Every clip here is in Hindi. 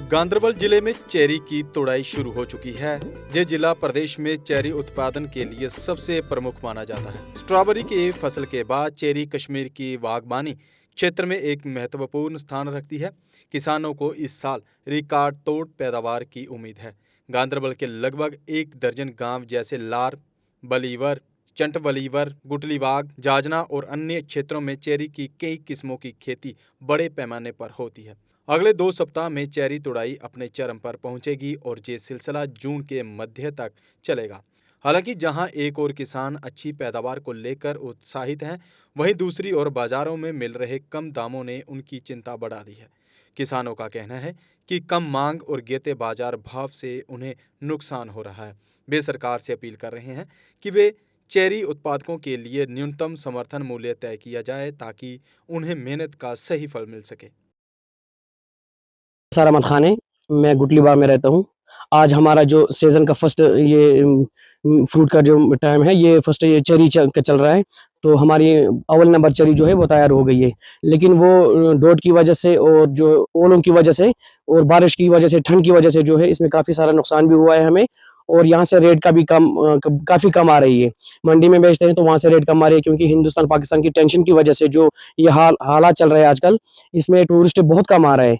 गांधरबल जिले में चेरी की तुड़ाई शुरू हो चुकी है। ये जिला प्रदेश में चेरी उत्पादन के लिए सबसे प्रमुख माना जाता है। स्ट्रॉबेरी की फसल के बाद चेरी कश्मीर की बागबानी क्षेत्र में एक महत्वपूर्ण स्थान रखती है। किसानों को इस साल रिकॉर्ड तोड़ पैदावार की उम्मीद है। गांधरबल के लगभग 1 दर्जन गांव जैसे लार, बलीवर, चंटबलीवर, गुटलीबाग, जाजना और अन्य क्षेत्रों में चेरी की कई किस्मों की खेती बड़े पैमाने पर होती है। अगले 2 सप्ताह में चेरी तुड़ाई अपने चरम पर पहुंचेगी और ये सिलसिला जून के मध्य तक चलेगा। हालांकि जहां एक और किसान अच्छी पैदावार को लेकर उत्साहित हैं, वहीं दूसरी ओर बाजारों में मिल रहे कम दामों ने उनकी चिंता बढ़ा दी है। किसानों का कहना है कि कम मांग और गिरते बाजार भाव से उन्हें नुकसान हो रहा है। वे सरकार से अपील कर रहे हैं कि वे चेरी उत्पादकों के लिए न्यूनतम समर्थन मूल्य तय किया जाए ताकि उन्हें मेहनत का सही फल मिल सके। सारा मत खाने, मैं गुटलीबाग में रहता हूँ। आज हमारा जो सीज़न का फर्स्ट फ्रूट का जो टाइम है, ये फर्स्ट ये चेरी चल रहा है। तो हमारी अव्वल नंबर चेरी जो है वो तैयार हो गई है, लेकिन वो डॉट की वजह से और जो ओलों की वजह से और बारिश की वजह से, ठंड की वजह से जो है इसमें काफ़ी सारा नुकसान भी हुआ है हमें। और यहाँ से रेट का भी काफ़ी कम आ रही है। मंडी में बेचते हैं तो वहाँ से रेट कम आ रही है, क्योंकि हिंदुस्तान पाकिस्तान की टेंशन की वजह से जो ये हालात चल रहे हैं आजकल, इसमें टूरिस्ट बहुत कम आ रहे हैं।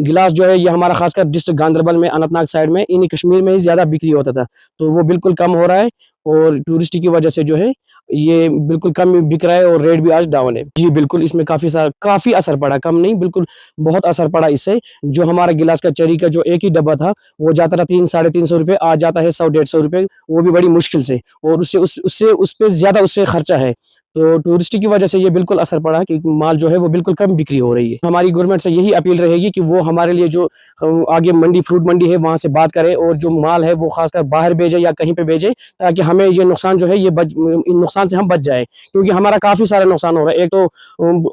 गिलास जो है ये हमारा खासकर डिस्ट्रिक्ट गांधरबल में, अनंतनाग साइड में, इन्हीं कश्मीर में ही ज़्यादा बिक्री होता था, तो वो बिल्कुल कम हो रहा है और टूरिस्ट की वजह से जो है ये बिल्कुल कम बिक रहा है और रेट भी आज डाउन है। जी बिल्कुल, इसमें काफ़ी असर पड़ा, कम नहीं बिल्कुल बहुत असर पड़ा इससे। जो हमारा गिलास का चेरी का जो एक ही डब्बा था वो जाता था 300-350 रुपये, आज जाता है 100-150 रुपये, वो भी बड़ी मुश्किल से, और उस पे ज़्यादा उससे खर्चा है। तो टूरिस्ट की वजह से ये बिल्कुल असर पड़ा कि माल जो है वो बिल्कुल कम बिक्री हो रही है। हमारी गवर्नमेंट से यही अपील रहेगी कि वो हमारे लिए जो आगे मंडी, फ्रूट मंडी है, वहाँ से बात करे और जो माल है वो खासकर बाहर भेजे या कहीं पे भेजे, ताकि हमें ये नुकसान जो है इन नुकसान से हम बच जाए, क्योंकि हमारा काफ़ी सारा नुकसान हो रहा है। एक तो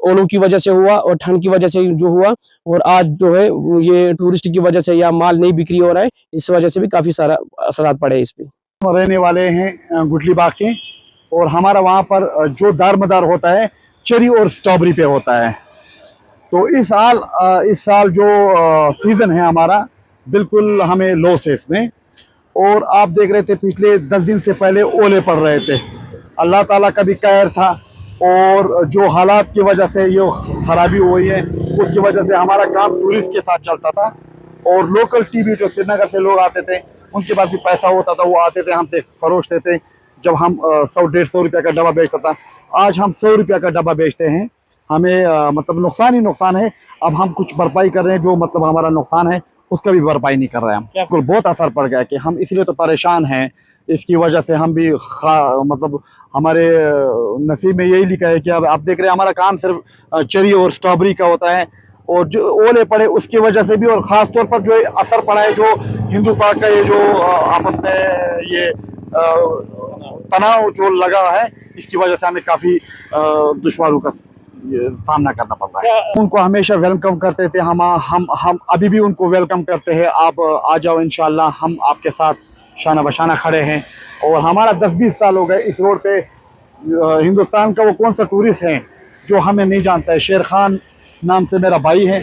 ओलों की वजह से हुआ और ठंड की वजह से जो हुआ, और आज जो है ये टूरिस्ट की वजह से या माल नहीं बिक्री हो रहा है, इस वजह से भी काफ़ी सारा असरात पड़े इस पर। रहने वाले हैं गुटलीबाग के, और हमारा वहाँ पर जो दारमदार होता है चेरी और स्ट्रॉबेरी पे होता है। तो इस साल जो सीज़न है हमारा, बिल्कुल हमें लॉस है इसमें। और आप देख रहे थे पिछले 10 दिन से पहले ओले पड़ रहे थे। अल्लाह ताला का भी कहर था, और जो हालात की वजह से ये खराबी हुई है, उसकी वजह से हमारा काम टूरिस्ट के साथ चलता था। और लोकल टीवी जो श्रीनगर से लोग आते थे, उनके पास भी पैसा होता था, वो आते थे हमसे फरोशते थे। जब हम 100-150 रुपये का डब्बा बेचता था, आज हम 100 रुपये का डब्बा बेचते हैं। हमें मतलब नुकसान ही नुकसान है। अब हम कुछ भरपाई कर रहे हैं, जो मतलब हमारा नुकसान है उसका भी भरपाई नहीं कर रहे हैं हम। बिल्कुल बहुत असर पड़ गया कि हम इसलिए तो परेशान हैं। इसकी वजह से हम भी मतलब हमारे नसीब में यही लिखा है कि अब आप देख रहे हैं हमारा काम सिर्फ चेरी और स्ट्रॉबेरी का होता है, और जो ओले पड़े उसकी वजह से भी, और ख़ास तौर पर जो असर पड़ा है जो हिंदू पाक का ये जो आपस में ये तनाव जो लगा है, इसकी वजह से हमें काफ़ी दुश्वारों का सामना करना पड़ रहा है। उनको हमेशा वेलकम करते थे, हम अभी भी उनको वेलकम करते हैं। आप आ जाओ, इंशाल्लाह हम आपके साथ शाना बशाना खड़े हैं। और हमारा 10-20 साल हो गए इस रोड पे। हिंदुस्तान का वो कौन सा टूरिस्ट है जो हमें नहीं जानता है? शेर खान नाम से मेरा भाई है,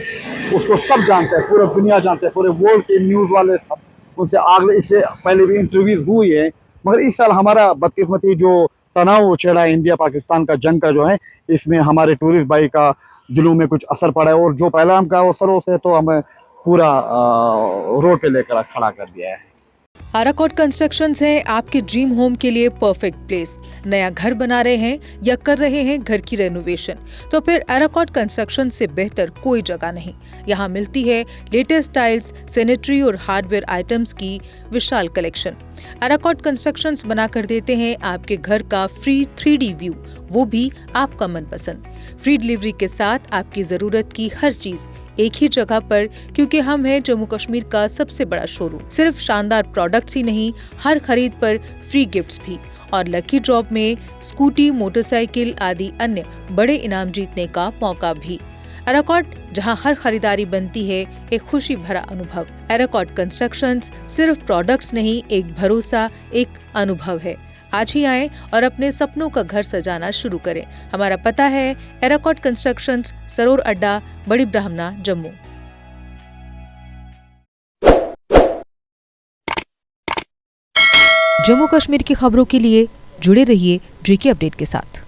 उसको सब जानते हैं, पूरी दुनिया जानते हैं, पूरे वर्ल्ड के न्यूज़ वाले सब, उनसे आगे इससे पहले भी इंटरव्यूज़ हुई है। मगर इस साल हमारा बदकिस्मती जो तनाव छेड़ा है इंडिया पाकिस्तान का जंग का जो है, इसमें हमारे टूरिस्ट भाई का दिलों में कुछ असर पड़ा है, और जो पहला हम का अवसर होते तो हमें पूरा रोड पे लेकर खड़ा कर दिया है। अराकोट कंस्ट्रक्शंस है आपके ड्रीम होम के लिए परफेक्ट प्लेस। नया घर बना रहे हैं या कर रहे हैं घर की रेनोवेशन, तो फिर अराकोट कंस्ट्रक्शन से बेहतर कोई जगह नहीं। यहाँ मिलती है लेटेस्ट टाइल्स, सैनिटरी और हार्डवेयर आइटम्स की विशाल कलेक्शन। अराकोट कंस्ट्रक्शंस बना कर देते हैं आपके घर का फ्री 3D व्यू, वो भी आपका मनपसंद। फ्री डिलीवरी के साथ आपकी जरूरत की हर चीज एक ही जगह पर, क्योंकि हम हैं जम्मू कश्मीर का सबसे बड़ा शोरूम। सिर्फ शानदार प्रोडक्ट्स ही नहीं, हर खरीद पर फ्री गिफ्ट्स भी, और लकी ड्रॉप में स्कूटी, मोटरसाइकिल आदि अन्य बड़े इनाम जीतने का मौका भी। अराकोट, जहां हर खरीदारी बनती है एक खुशी भरा अनुभव। अराकोट कंस्ट्रक्शंस सिर्फ प्रोडक्ट्स नहीं, एक भरोसा, एक अनुभव है। आज ही आएं और अपने सपनों का घर सजाना शुरू करें। हमारा पता है अराकोट कंस्ट्रक्शंस, सरोर अड्डा, बड़ी ब्राह्मणा, जम्मू। जम्मू कश्मीर की खबरों के लिए जुड़े रहिए जीके अपडेट के साथ।